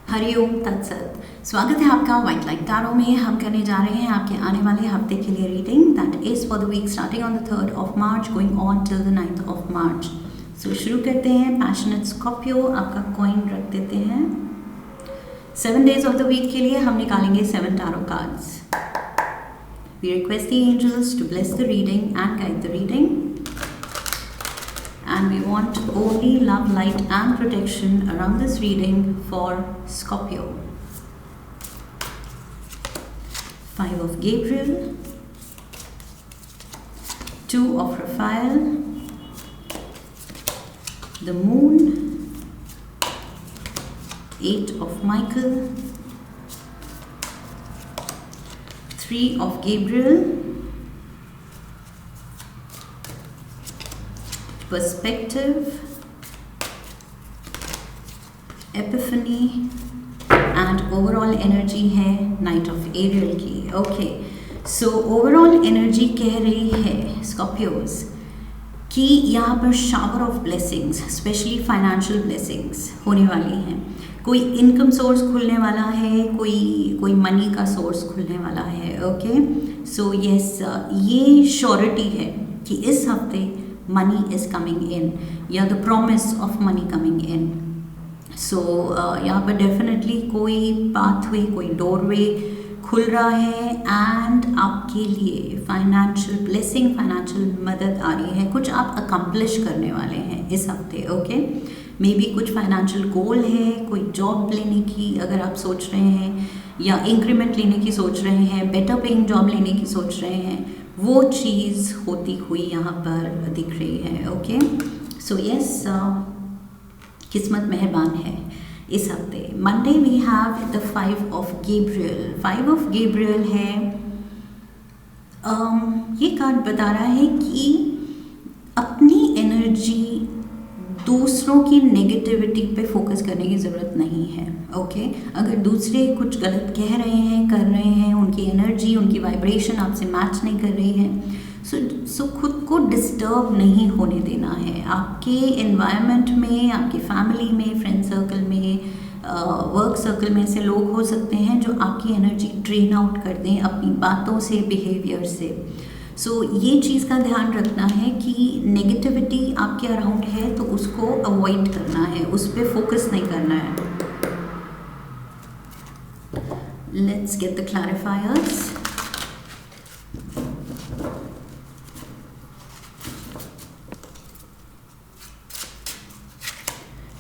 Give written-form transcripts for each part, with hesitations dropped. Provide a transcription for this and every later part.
हरिओम तत्सत। स्वागत है आपका व्हाइट लाइट टैरो में। हम करने जा रहे हैं आपके आने वाले हफ्ते के लिए reading that is for the week starting on the 3rd of March going on till the 9th of March। So शुरू करते हैं। पैशनेट स्कॉर्पियो आपका कॉइन रख देते हैं। 7 days ऑफ द वीक के लिए हम निकालेंगे 7 tarot cards. We request the angels to bless the reading and guide the reading, and we want only love, light and protection around this reading for Scorpio. 5 of Gabriel, 2 of Raphael, the Moon, 8 of Michael, 3 of Gabriel, perspective, epiphany and overall energy है Knight of Ariel की। Okay, so overall energy कह रही है Scorpios कि यहाँ पर shower of blessings, specially financial blessings होने वाली हैं। कोई इनकम सोर्स खुलने वाला है, कोई मनी का सोर्स खुलने वाला है। ओके, सो यस, ये श्योरिटी है कि इस हफ्ते money is coming in या the promise of money coming in. So यहाँ पर definitely कोई pathway, कोई doorway खुल रहा है and आपके लिए financial blessing, financial मदद आ रही है। कुछ आप accomplish करने वाले हैं इस हफ्ते। ओके, मे बी कुछ फाइनेंशियल गोल है, कोई जॉब लेने की अगर आप सोच रहे हैं या इंक्रीमेंट लेने की सोच रहे हैं, बेटर पेइंग जॉब लेने की सोच रहे हैं, वो चीज़ होती हुई यहाँ पर दिख रही है। ओके, सो यस, किस्मत मेहरबान है इस हफ्ते। Monday we have the 5 of Gabriel। 5 of Gabriel है, ये कार्ड बता रहा है कि अपनी एनर्जी दूसरों की नेगेटिविटी पे फोकस करने की ज़रूरत नहीं है। ओके, अगर दूसरे कुछ गलत कह रहे हैं, कर रहे हैं, उनकी एनर्जी, उनकी वाइब्रेशन आपसे मैच नहीं कर रही है, सो खुद को डिस्टर्ब नहीं होने देना है। आपके एनवायरनमेंट में, आपकी फैमिली में, फ्रेंड सर्कल में, वर्क सर्कल में ऐसे लोग हो सकते हैं जो आपकी एनर्जी ड्रेन आउट कर दें अपनी बातों से, बिहेवियर से। सो ये चीज़ का ध्यान रखना है कि नेगेटिविटी आपके अराउंड है तो उसको अवॉइड करना है, उस पर फोकस नहीं करना है। Let's get the clarifiers.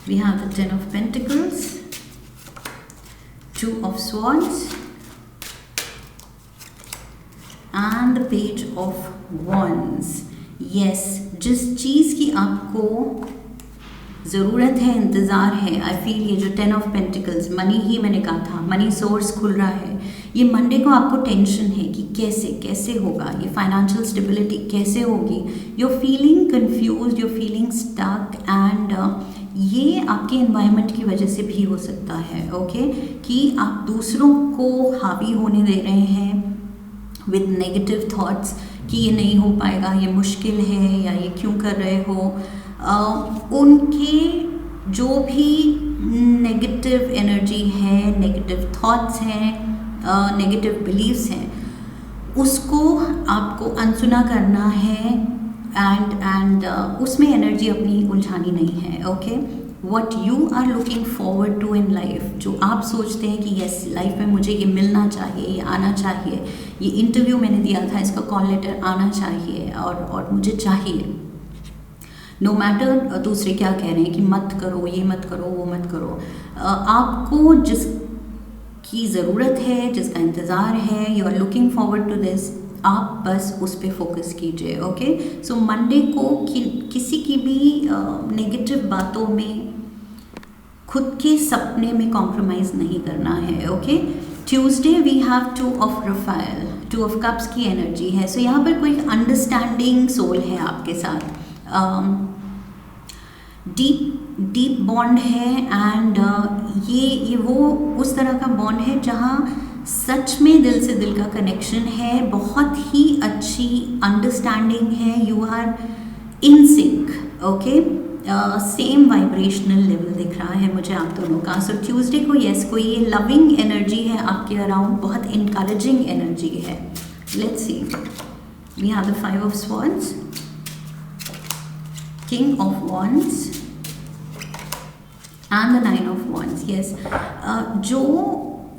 We have the 10 of Pentacles, 2 of Swords and the Page of Wands। yes, जिस चीज़ की आपको ज़रूरत है, इंतज़ार है, आई फील ये जो 10 of Pentacles, मनी ही मैंने कहा था, मनी सोर्स खुल रहा है। ये मंडे को आपको टेंशन है कि कैसे होगा, ये फाइनेंशियल स्टेबिलिटी कैसे होगी। you're feeling confused, you're feeling stuck and ये आपके एनवायरनमेंट की वजह से भी हो सकता है। ओके, कि आप दूसरों को हावी होने दे रहे हैं विद नेगेटिव थॉट्स कि ये नहीं हो पाएगा, ये मुश्किल है, या ये क्यों कर रहे हो। उनके जो भी नेगेटिव एनर्जी है, नेगेटिव थॉट्स हैं, नेगेटिव बिलीव्स हैं, उसको आपको अनसुना करना है एंड उसमें एनर्जी अपनी उलझानी नहीं है। Okay, what you are looking forward to in life, जो आप सोचते हैं कि यस लाइफ में मुझे ये मिलना चाहिए, ये आना चाहिए, ये इंटरव्यू मैंने दिया था, इसका कॉल लेटर आना चाहिए और मुझे चाहिए। नो मैटर दूसरे क्या कह रहे हैं कि मत करो, ये मत करो, वो मत करो, आपको जिसकी ज़रूरत है, जिसका इंतज़ार है, you are looking forward to this, आप बस उस पर फोकस कीजिए। ओके, सो मंडे को किसी की भी नेगेटिव बातों में, खुद के सपने में कॉम्प्रोमाइज़ नहीं करना है। Okay, Tuesday we have 2 of Raphael, 2 of Cups की एनर्जी है। सो यहाँ पर कोई अंडरस्टैंडिंग सोल है आपके साथ, डीप बॉन्ड है एंड ये वो उस तरह का बॉन्ड है जहाँ सच में दिल से दिल का कनेक्शन है, बहुत ही अच्छी अंडरस्टैंडिंग है, you are in sync. Okay, same vibrational level दिख रहा है मुझे आप दोनों का। सो ट्यूसडे को यस कोई ये लविंग एनर्जी है आपके अराउंड, बहुत इनकरेजिंग एनर्जी है। Let's see, we have the 5 of swords, king of wands and the 9 of wands. Yes, जो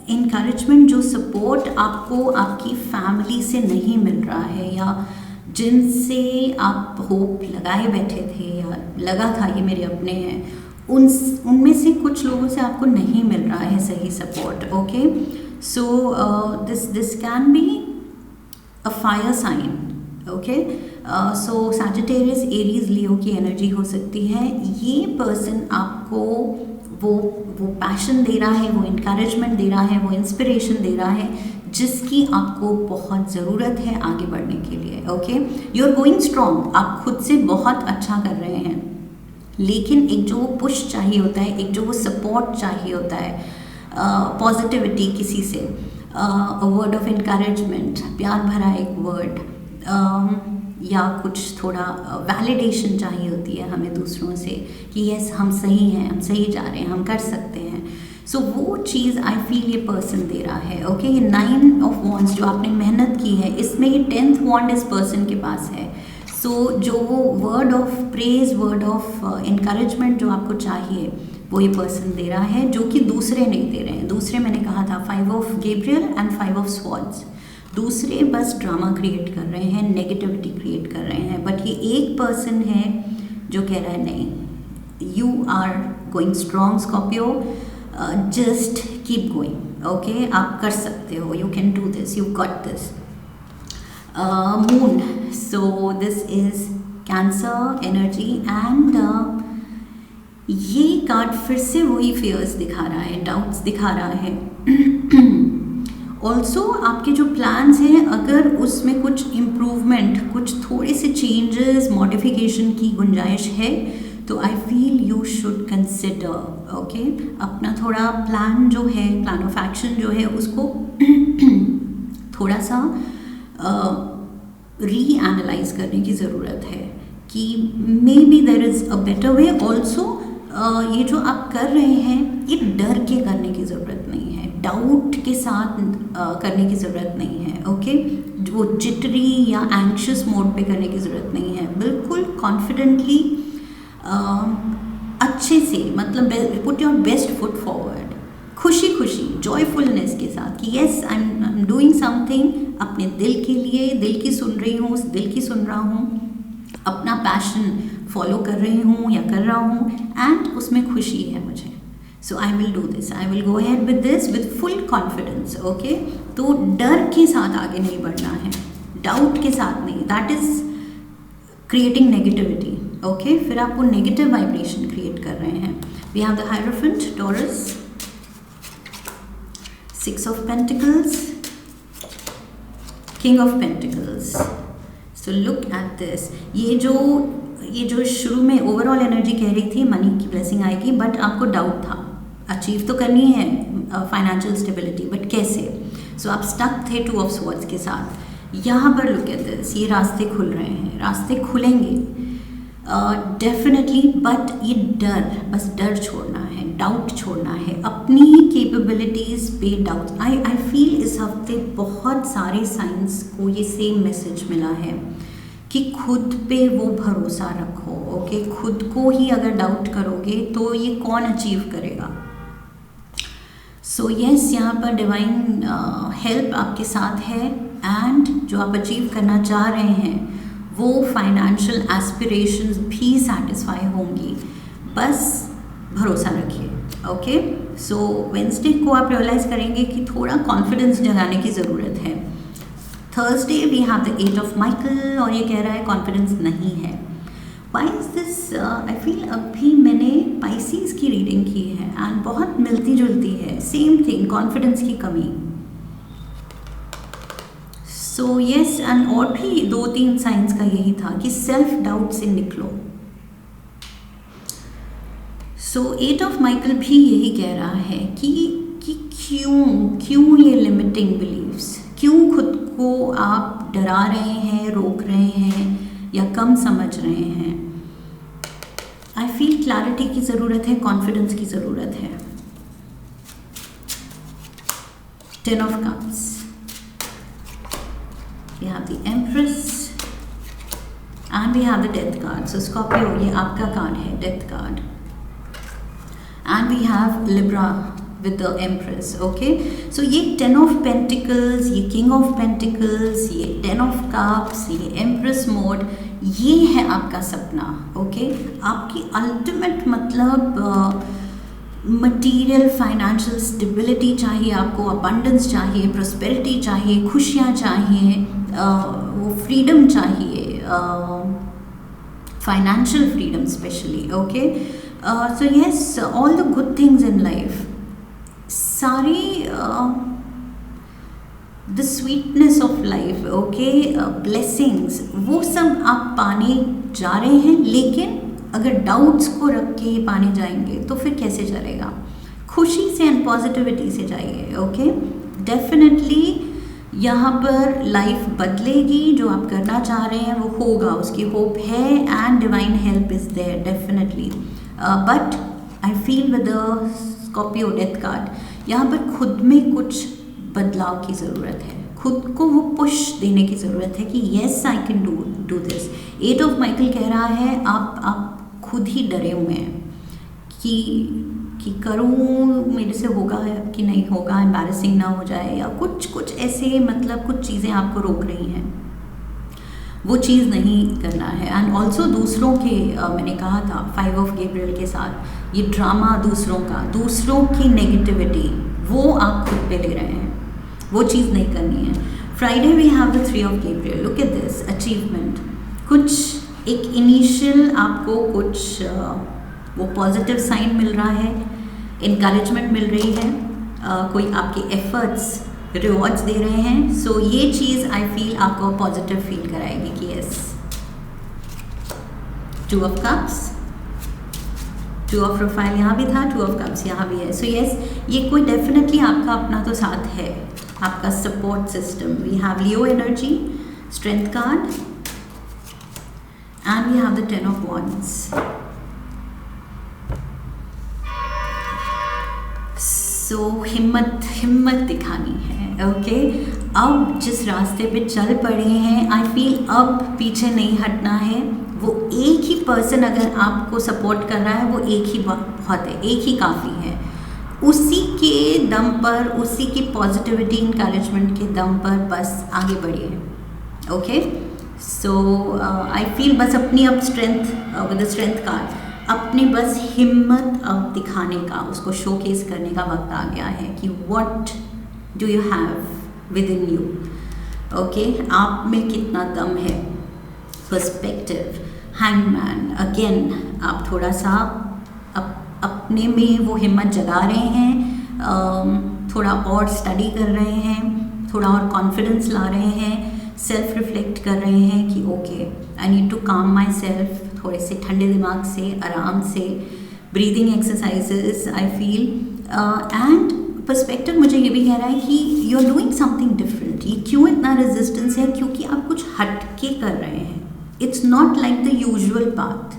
इनकरेजमेंट, जो सपोर्ट आपको आपकी फैमिली से नहीं मिल रहा है, या जिनसे आप होप लगाए बैठे थे या लगा था ये मेरे अपने हैं, उनमें से कुछ लोगों से आपको नहीं मिल रहा है सही support. Okay, so this can be a fire sign. Okay, so Sagittarius, Aries, Leo की एनर्जी हो सकती है। ये पर्सन आपको वो पैशन दे रहा है, वो इनकरेजमेंट दे रहा है, वो इंस्पिरेशन दे रहा है जिसकी आपको बहुत ज़रूरत है आगे बढ़ने के लिए। Okay, you are going strong, आप खुद से बहुत अच्छा कर रहे हैं, लेकिन एक जो वो पुश चाहिए होता है, एक जो वो सपोर्ट चाहिए होता है, पॉजिटिविटी किसी से, वर्ड ऑफ इनकरेजमेंट, प्यार भरा एक वर्ड, या कुछ थोड़ा वैलिडेशन चाहिए होती है हमें दूसरों से कि यस हम सही हैं, हम सही जा रहे हैं, हम कर सकते हैं। सो वो चीज़ आई फील ये पर्सन दे रहा है। ओके, ये 9 ऑफ वॉन्ड्स जो आपने मेहनत की है, इसमें ये 10th वॉन्ड इस पर्सन के पास है। सो जो वो word of praise, word of encouragement जो आपको चाहिए वो ये पर्सन दे रहा है, जो कि दूसरे नहीं दे रहे हैं। दूसरे मैंने कहा था 5 of Gabriel and 5 of swords, दूसरे बस ड्रामा क्रिएट कर रहे हैं, नेगेटिविटी क्रिएट कर रहे हैं, बट ये एक पर्सन है जो कह रहा है नहीं, you are going strong Scorpio, just keep going. Okay, आप कर सकते हो, you can do this, you got this. Moon, so this is cancer energy and ये कार्ड फिर से वही फियर्स दिखा रहा है, डाउट्स दिखा रहा है। ऑल्सो आपके जो प्लान्स हैं, अगर उसमें कुछ इम्प्रूवमेंट, कुछ थोड़े से चेंजेस, मॉडिफिकेशन की गुंजाइश है तो I feel you should consider. Okay, अपना थोड़ा प्लान जो है, प्लान ऑफ एक्शन जो है, उसको थोड़ा सा री एनालाइज करने की ज़रूरत है कि may be there is a better way. Also ये जो आप कर रहे हैं ये डर के करने की ज़रूरत नहीं है, डाउट के साथ करने की ज़रूरत नहीं है। ओके, वो जिटरी या एंक्शियस मोड पे करने की ज़रूरत नहीं है, बिल्कुल कॉन्फिडेंटली अच्छे से, मतलब put your best foot forward, खुशी खुशी, जॉयफुलनेस के साथ कि yes I am doing something अपने दिल के लिए, दिल की सुन रही हूँ, उस दिल की सुन रहा हूँ, अपना पैशन फॉलो कर रही हूँ या कर रहा हूँ एंड उसमें खुशी है मुझे। So I will do this, I will go ahead with this with full confidence. Okay, तो डर के साथ आगे नहीं बढ़ना है, डाउट के साथ नहीं, that is creating negativity. Okay, फिर आप वो नेगेटिव वाइब्रेशन क्रिएट कर रहे हैं। We have the hierophant, Taurus, 6 of pentacles, king of pentacles. So look at this, ये जो शुरू में ओवरऑल एनर्जी कह रही थी मनी की ब्लेसिंग आएगी, बट आपको डाउट था, अचीव तो करनी है फाइनेंशियल स्टेबिलिटी, बट कैसे। सो आप स्टक थे 2 ऑफ स्वॉर्ड्स के साथ। यहाँ पर लुक एट दिस, ये रास्ते खुल रहे हैं, रास्ते खुलेंगे डेफिनेटली, बट ये डर, बस डर छोड़ना है, डाउट छोड़ना है, अपनी कैपेबिलिटीज़ पे डाउट। आई फील इस हफ्ते बहुत सारे साइंस को ये सेम मैसेज मिला है कि खुद पे वो भरोसा रखो। ओके, खुद को ही अगर डाउट करोगे तो ये कौन अचीव करेगा। सो यस, यहाँ पर डिवाइन हेल्प आपके साथ है एंड जो आप अचीव करना चाह रहे हैं वो फाइनेंशियल एस्पिरेशंस भी सेटिस्फाई होंगी, बस भरोसा रखिए। ओके, सो वेडनेसडे को आप रियलाइज़ करेंगे कि थोड़ा कॉन्फिडेंस जगाने की ज़रूरत है। Thursday we have the 8 of Michael और ये कह रहा है कॉन्फिडेंस नहीं है। Why is this? I feel अभी मैंने पाइसीज की रीडिंग की है एंड बहुत मिलती जुलती है, सेम थिंग, कॉन्फिडेंस की कमी। सो यस, एंड और भी 2-3 साइंस का यही था कि सेल्फ डाउट से निकलो। सो 8 ऑफ माइकल भी यही कह रहा है कि क्यों ये लिमिटिंग बिलीव्स, क्यों खुद को आप डरा रहे हैं, रोक रहे हैं या कम समझ रहे हैं। आई फील क्लैरिटी की ज़रूरत है, कॉन्फिडेंस की ज़रूरत है। 10 of Cups, we have the Empress and we have the Death card. So Scorpio, ये आपका कार्ड है, Death card, and we have Libra with the Empress. Okay, so ये 10 of Pentacles, ये King of Pentacles, ये 10 of Cups, ये Empress mode, ये है आपका सपना। ओके, आपकी अल्टीमेट मतलब मटीरियल फाइनेंशियल स्टेबिलिटी चाहिए आपको, अबंडेंस चाहिए, प्रोस्पेरिटी चाहिए, खुशियाँ चाहिए, वो फ्रीडम चाहिए, financial freedom specially. Okay, so yes, all the good things in life, सारी the sweetness of life, okay, blessings, वो सब आप पाने जा रहे हैं। लेकिन अगर डाउट्स को रख के ये पाने जाएंगे तो फिर कैसे चलेगा? खुशी से एंड पॉजिटिविटी से जाइए। ओके, डेफिनेटली यहाँ पर लाइफ बदलेगी, जो आप करना चाह रहे हैं वो होगा, उसकी होप है, and divine help is there definitely. But I feel with the Scorpio death card, यहाँ पर खुद में कुछ बदलाव की ज़रूरत है, खुद को वो पुश देने की ज़रूरत है कि yes I can do this. 8 of Michael कह रहा है आप खुद ही डरे हुए हैं कि करूँ, मेरे से होगा कि नहीं होगा, एम्बैरेसिंग ना हो जाए, या कुछ ऐसे मतलब कुछ चीज़ें आपको रोक रही हैं, वो चीज़ नहीं करना है। एंड ऑल्सो दूसरों के मैंने कहा था 5 of Gabriel के साथ ये ड्रामा दूसरों की नेगेटिविटी, वो आप खुद पे ले रहे हैं, वो चीज़ नहीं करनी है। Friday we have the 3 of Gabriel, look at this, achievement, कुछ एक इनिशियल आपको कुछ वो पॉजिटिव साइन मिल रहा है, इनकरेजमेंट मिल रही है, कोई आपके एफर्ट्स रिवॉर्ड्स दे रहे हैं। सो ये चीज़ आई फील आपको पॉजिटिव फील कराएगी कि yes. 2 of Cups, 2 of profile यहाँ भी था, 2 of Cups यहाँ भी है। सो यस, ये कोई डेफिनेटली आपका अपना तो साथ है, आपका support system. We have Leo energy, strength card, and we have the 10 of Wands. So हिम्मत दिखानी है। ओके, अब जिस रास्ते पे चल पड़े हैं, आई फील अब पीछे नहीं हटना है। वो एक ही पर्सन अगर आपको सपोर्ट कर रहा है, वो एक ही बहुत है, एक ही काफ़ी है। उसी के दम पर, उसी की पॉजिटिविटी इंकरेजमेंट के दम पर बस आगे बढ़िए। ओके, सो आई फील बस अपनी अब strength with the strength card, अपनी बस हिम्मत अब दिखाने का, उसको शोकेस करने का वक्त आ गया है कि what do you have with in you. Okay, आप में कितना दम है। पर्सपेक्टिव, हैंगमैन, अगेन आप थोड़ा सा अपने में वो हिम्मत जगा रहे हैं, थोड़ा और स्टडी कर रहे हैं, थोड़ा और कॉन्फिडेंस ला रहे हैं, सेल्फ रिफ्लेक्ट कर रहे हैं कि ओके आई नीड टू काम माई सेल्फ, थोड़े से ठंडे दिमाग से, आराम से, breathing exercises I feel. And perspective मुझे ये भी कह रहा है कि you are doing something different. ये क्यों इतना रेजिस्टेंस है? क्योंकि आप कुछ हट के कर रहे हैं। It's not like the usual path,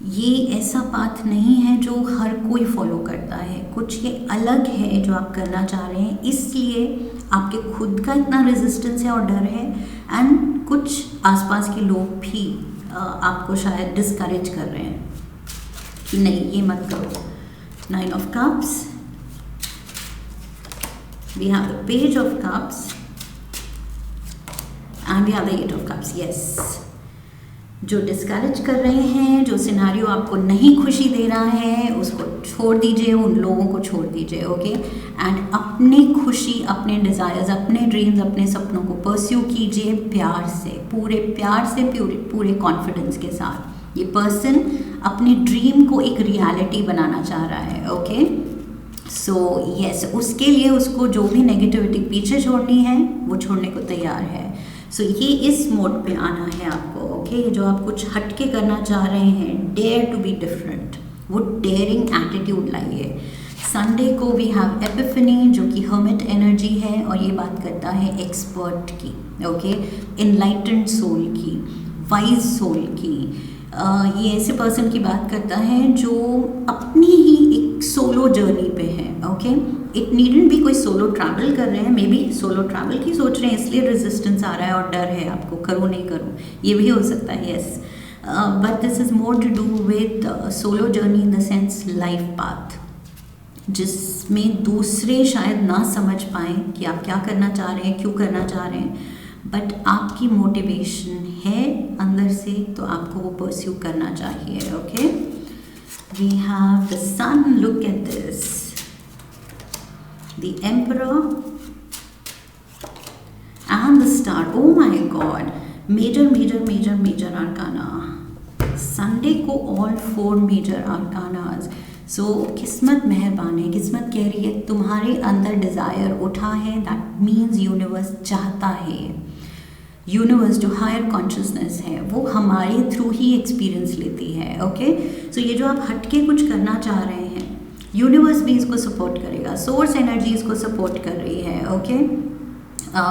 ये ऐसा पाथ नहीं है जो हर कोई फॉलो करता है, कुछ ये अलग है जो आप करना चाह रहे हैं, इसलिए आपके खुद का इतना रेजिस्टेंस है और डर है, एंड कुछ आसपास के लोग भी आपको शायद डिस्करेज कर रहे हैं कि नहीं ये मत करो। 9 of Cups, we have the Page of Cups and we have the 8 of Cups. Yes, जो डिस्करेज कर रहे हैं, जो सिनारियो आपको नहीं खुशी दे रहा है, उसको छोड़ दीजिए, उन लोगों को छोड़ दीजिए। ओके, एंड अपनी खुशी, अपने डिज़ायर्स, अपने ड्रीम्स, अपने सपनों को परस्यू कीजिए प्यार से, पूरे प्यार से, पूरे कॉन्फिडेंस के साथ। ये पर्सन अपने ड्रीम को एक रियलिटी बनाना चाह रहा है। ओके, सो यस, उसके लिए उसको जो भी नेगेटिविटी पीछे छोड़नी है वो छोड़ने को तैयार है। सो ये इस मोड पे आना है आपको। ओके, जो आप कुछ हट के करना चाह रहे हैं, डेयर टू बी डिफरेंट, वो डेयरिंग एटीट्यूड लाइए। संडे को वी हैव एपिफनी, जो कि हर्मिट एनर्जी है और ये बात करता है एक्सपर्ट की, ओके, इनलाइटेंड सोल की, वाइज सोल की, ये ऐसे पर्सन की बात करता है जो अपनी ही एक सोलो जर्नी पे है। ओके, इट नीडंट बी कोई सोलो ट्रैवल कर रहे हैं, मे बी सोलो ट्रैवल की सोच रहे हैं इसलिए रेजिस्टेंस आ रहा है और डर है आपको, करूँ नहीं करूँ, ये भी हो सकता है। Yes, but this is more to do with solo journey in the sense life path, जिसमें दूसरे शायद ना समझ पाएँ कि आप क्या करना चाह रहे हैं, क्यों करना चाह रहे हैं, बट आपकी मोटिवेशन है अंदर से तो आपको वो परस्यू करना चाहिए। Okay, we have the sun, look at this, the emperor and the star. Oh my god, major major major major arcana Sunday को, ऑल 4 मेजर आर्कानाज। सो किस्मत मेहरबान है, किस्मत कह रही है तुम्हारे अंदर डिज़ायर उठा है, दैट मीन्स यूनिवर्स चाहता है, यूनिवर्स जो हायर कॉन्शियसनेस है वो हमारे थ्रू ही एक्सपीरियंस लेती है। ओके, सो ये जो आप हटके कुछ करना चाह रहे हैं, यूनिवर्स भी इसको सपोर्ट करेगा, सोर्स एनर्जी इसको सपोर्ट कर रही है। Okay,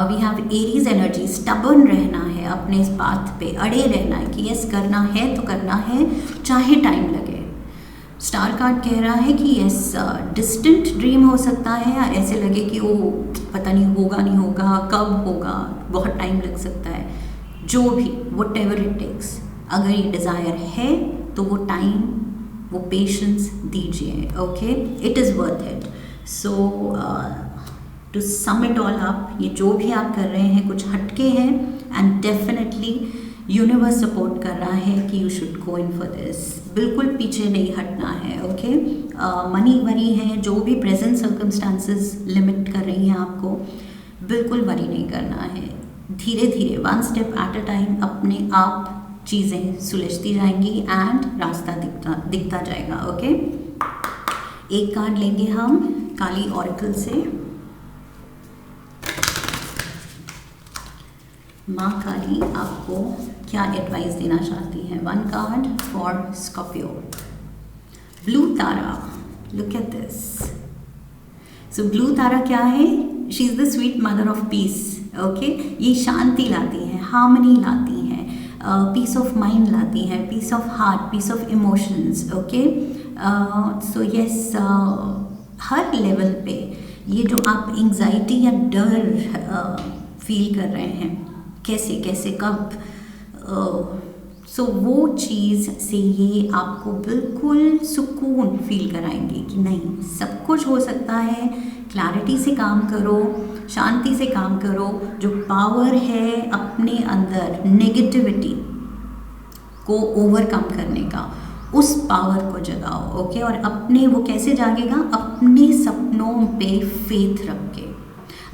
we have Aries energy, stubborn रहना है, अपने इस बात पे अड़े रहना है कि यस करना है तो करना है चाहे टाइम लगे। स्टार कार्ड कह रहा है कि यस डिस्टेंट ड्रीम हो सकता है, या ऐसे लगे कि वो पता नहीं होगा नहीं होगा, कब होगा, बहुत टाइम लग सकता है, जो भी वट एवर इट टेक्स, अगर ये डिज़ायर है तो वो टाइम, वो पेशेंस दीजिए। Okay, it is worth it. So to sum it all up, ये जो भी आप कर रहे हैं कुछ हटके हैं, एंड डेफिनेटली यूनिवर्स सपोर्ट कर रहा है कि you should go in for this, बिल्कुल पीछे नहीं हटना है। ओके, मनी वरी है, जो भी प्रेजेंट सर्कमस्टांसेस लिमिट कर रही हैं आपको, बिल्कुल वरी नहीं करना है, धीरे धीरे 1 स्टेप एट अ टाइम अपने आप चीज़ें सुलझती जाएंगी एंड रास्ता दिखता जाएगा। ओके, एक कार्ड लेंगे हम काली ऑरेकल से। माँ काली आपको क्या एडवाइस देना चाहती हैं? 1 card for Scorpio, blue Tara, look at this. So blue Tara क्या है? She is the sweet mother of peace. Okay, ये शांति लाती हैं, हार्मनी लाती हैं, पीस ऑफ माइंड लाती हैं, peace of heart, peace of emotions. Okay, so yes, हर लेवल पे ये जो आप एंग्जाइटी या डर फील कर रहे हैं, कैसे कैसे कब, सो वो चीज़ से ये आपको बिल्कुल सुकून फील कराएंगे कि नहीं, सब कुछ हो सकता है, क्लैरिटी से काम करो, शांति से काम करो, जो पावर है अपने अंदर नेगेटिविटी को ओवरकम करने का, उस पावर को जगाओ। ओके, और अपने, वो कैसे जागेगा? अपने सपनों पे फेथ रख के।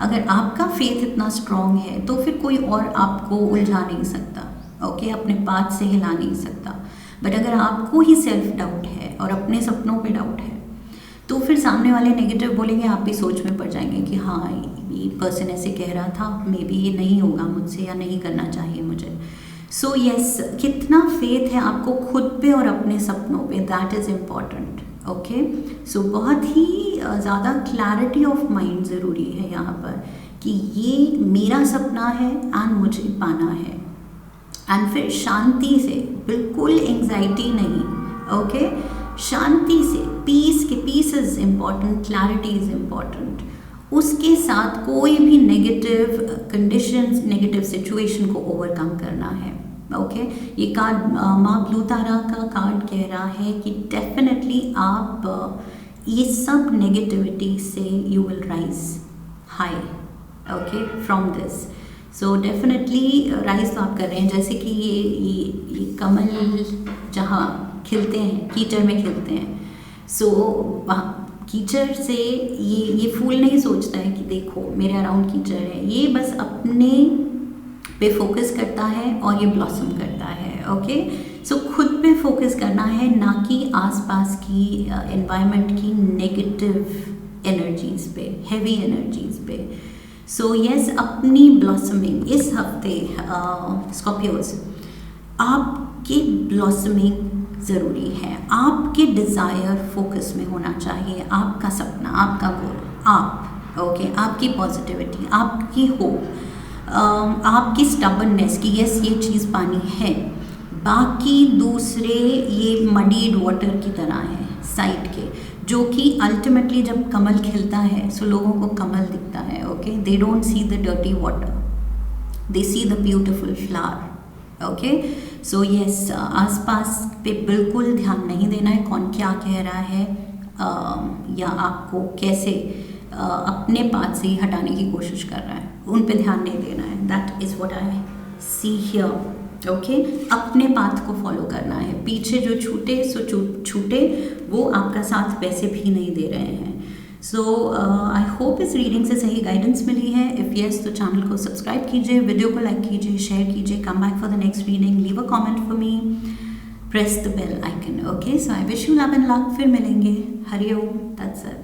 अगर आपका फेथ इतना स्ट्रॉन्ग है तो फिर कोई और आपको उलझा नहीं सकता। ओके, अपने पाथ से हिला नहीं सकता। बट अगर आपको ही सेल्फ डाउट है और अपने सपनों पे डाउट है, तो फिर सामने वाले नेगेटिव बोलेंगे, आप भी सोच में पड़ जाएंगे कि हाँ, ये पर्सन ऐसे कह रहा था, मे बी ये नहीं होगा मुझसे, या नहीं करना चाहिए मुझे। सो यस, कितना फेथ है आपको खुद पे और अपने सपनों पे, दैट इज़ इम्पॉर्टेंट। ओके, सो बहुत ही ज़्यादा क्लैरिटी ऑफ माइंड ज़रूरी है यहाँ पर कि ये मेरा सपना है एंड मुझे पाना है। एंड फिर शांति से, बिल्कुल एंग्जाइटी नहीं। ओके, शांति से, peace is important, clarity is important. उसके साथ कोई भी नेगेटिव कंडीशंस, नेगेटिव सिचुएशन को ओवरकम करना है। ओके, ये कार्ड माँ ब्लू तारा का कार्ड कह रहा है कि डेफिनेटली आप ये सब नेगेटिविटी से you will rise high. Okay, from this, so definitely rise तो आप कर रहे हैं। जैसे कि ये कमल जहाँ खिलते हैं, कीचड़ में खिलते हैं, सो कीचड़ से ये फूल नहीं सोचता है कि देखो मेरे अराउंड कीचड़ है, ये बस अपने पे फोकस करता है और ये ब्लॉसम करता है। ओके, सो खुद पे फोकस करना है, ना कि आसपास की एनवायरनमेंट की नेगेटिव एनर्जीज पे, हैवी एनर्जीज पे। सो यस, अपनी ब्लॉसमिंग इस हफ्ते स्कॉर्पियोज, आपकी ब्लॉसमिंग ज़रूरी है। आपके डिज़ायर फोकस में होना चाहिए, आपका सपना, आपका गोल, आप। ओके, आपकी पॉजिटिविटी, आपकी होप, आपकी स्टबर्ननेस कि यस ये चीज़ पानी है, बाकी दूसरे ये मडीड वाटर की तरह है साइड के, जो कि अल्टीमेटली जब कमल खिलता है सो लोगों को कमल दिखता है. Okay, they don't see the dirty water, they see the beautiful flower. Okay, so yes, आसपास पे बिल्कुल ध्यान नहीं देना है कौन क्या कह रहा है या आपको कैसे अपने पाथ से ही हटाने की कोशिश कर रहा है, उन पे ध्यान नहीं देना है. That is what I see here. Okay, अपने पाथ को फॉलो करना है. पीछे जो छूटे सो छूटे, वो आपका साथ वैसे भी नहीं दे रहे हैं. सो आई होप इस रीडिंग से सही गाइडेंस मिली है. इफ़ येस तो चैनल को सब्सक्राइब कीजिए, वीडियो को लाइक कीजिए, शेयर कीजिए. Come back for the next reading, leave a comment for me, press the bell icon. Okay, so I wish you love and luck. फिर मिलेंगे. हरिओम. That's it.